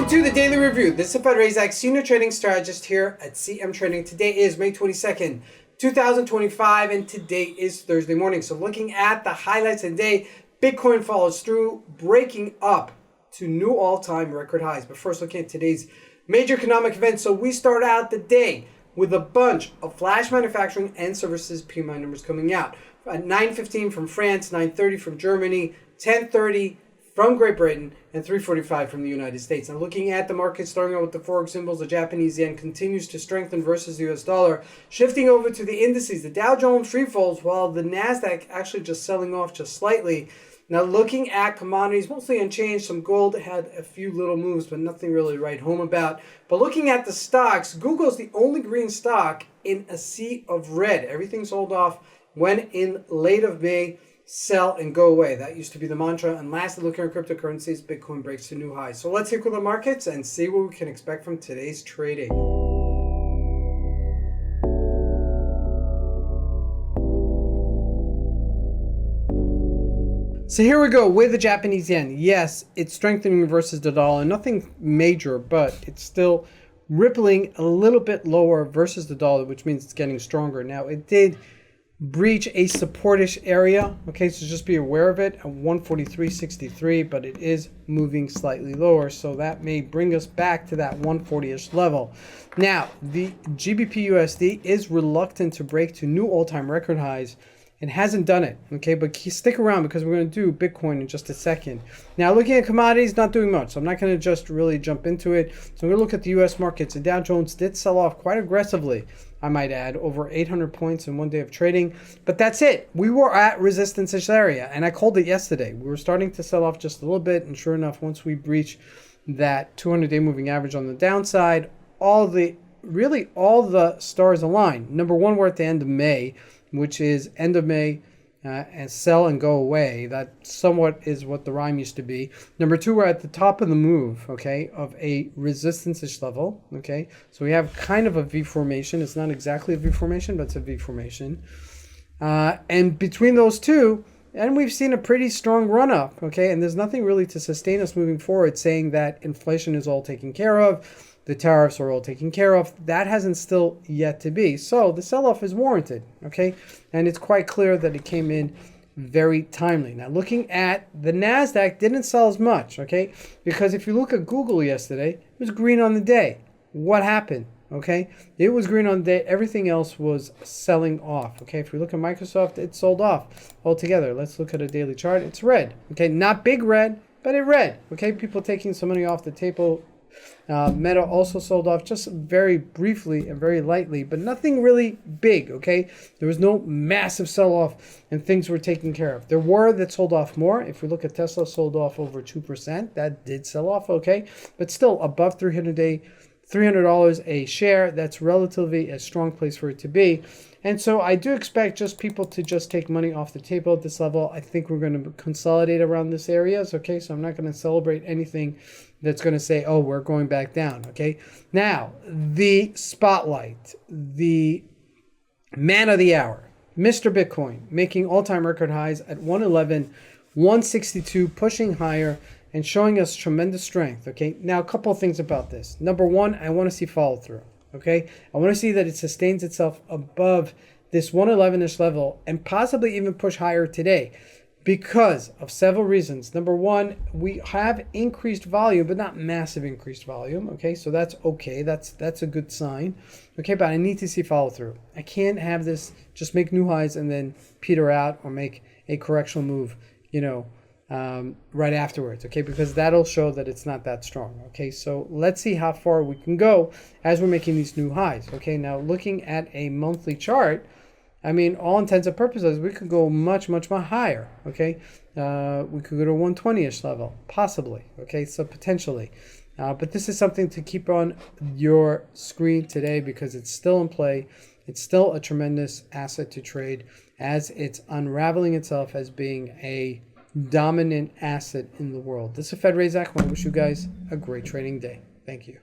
Welcome to the Daily Review. This is Razak, Senior Trading Strategist here at CM Trading. Today is May 22nd, 2025, and today is Thursday morning. So looking at the highlights of the day, Bitcoin follows through, breaking up to new all-time record highs. But first, looking at today's major economic events. So we start out the day with a bunch of Flash Manufacturing Services PMI numbers coming out. At 9:15 from France, 9:30 from Germany, 10:30 from Great Britain, and 3:45 from the United States. Now looking at the market, starting out with the Forex symbols, the Japanese yen continues to strengthen versus the US dollar. Shifting over to the indices, the Dow Jones free falls while the NASDAQ actually just selling off just slightly. Now looking at commodities, mostly unchanged. Some gold had a few little moves, but nothing really to write home about. But looking at the stocks, Google's the only green stock in a sea of red. Everything sold off, went in late of May. Sell and go away. That used to be the mantra. And lastly, looking at cryptocurrencies, Bitcoin breaks to new highs. So let's take a look at the markets and see what we can expect from today's trading. So here we go with the Japanese yen. Yes, it's strengthening versus the dollar. Nothing major, but it's still rippling a little bit lower versus the dollar, which means it's getting stronger. Now, it did breach a supportish area, okay, so just be aware of it at 143.63, but it is moving slightly lower, so that may bring us back to that 140-ish level. Now the GBP USD is reluctant to break to new all-time record highs and hasn't done it, okay, but stick around because we're going to do Bitcoin in just a second. Now looking at commodities, not doing much, so I'm not going to just really jump into it. So I'm going to look at the US markets. The Dow Jones did sell off quite aggressively, I might add, over 800 points in one day of trading. But that's it. We were at resistance-ish area, and I called it yesterday. We were starting to sell off just a little bit, and sure enough, once we breach that 200-day moving average on the downside, all the stars align. Number one, we're at the end of May, which is end of May, and sell and go away. That somewhat is what the rhyme used to be. Number two, we're at the top of the move, okay, of a resistance-ish level, okay? So we have kind of a V formation. It's not exactly a V formation, but it's a V formation. And between those two, and we've seen a pretty strong run-up, okay? And there's nothing really to sustain us moving forward, saying that inflation is all taken care of, the tariffs are all taken care of. That hasn't still yet to be. So the sell-off is warranted, okay? And it's quite clear that it came in very timely. Now, looking at the NASDAQ, didn't sell as much, okay? Because if you look at Google yesterday, it was green on the day. What happened, okay? It was green on the day. Everything else was selling off, okay? If we look at Microsoft, it sold off altogether. Let's look at a daily chart. It's red, okay? Not big red, but it red, okay? People taking some money off the table. Meta also sold off just very briefly and very lightly, but nothing really big, okay? There was no massive sell-off and things were taken care of. There were that sold off more. If we look at Tesla, sold off over 2%. That did sell off, okay? But still above $300 a share. That's relatively a strong place for it to be. And so I do expect just people to just take money off the table at this level. I think we're going to consolidate around this areas, okay? So I'm not going to celebrate anything that's going to say, oh, we're going back down, okay? Now, the spotlight, the man of the hour, Mr. Bitcoin, making all-time record highs at 111, 162, pushing higher, and showing us tremendous strength, okay? Now, a couple of things about this. Number one, I want to see follow-through, okay? I want to see that it sustains itself above this 111-ish level and possibly even push higher today because of several reasons. Number one, we have increased volume, but not massive increased volume, okay? So that's okay. That's a good sign, okay? But I need to see follow-through. I can't have this just make new highs and then peter out or make a correctional move, right afterwards, okay? Because that'll show that it's not that strong, okay? So let's see how far we can go as we're making these new highs, okay? Now, looking at a monthly chart, I mean, all intents and purposes, we could go much, much more higher, okay? We could go to 120-ish level, possibly, okay? So potentially. But this is something to keep on your screen today because it's still in play. It's still a tremendous asset to trade as it's unraveling itself as being a dominant asset in the world. This is Razak. I want to wish you guys a great trading day. Thank you.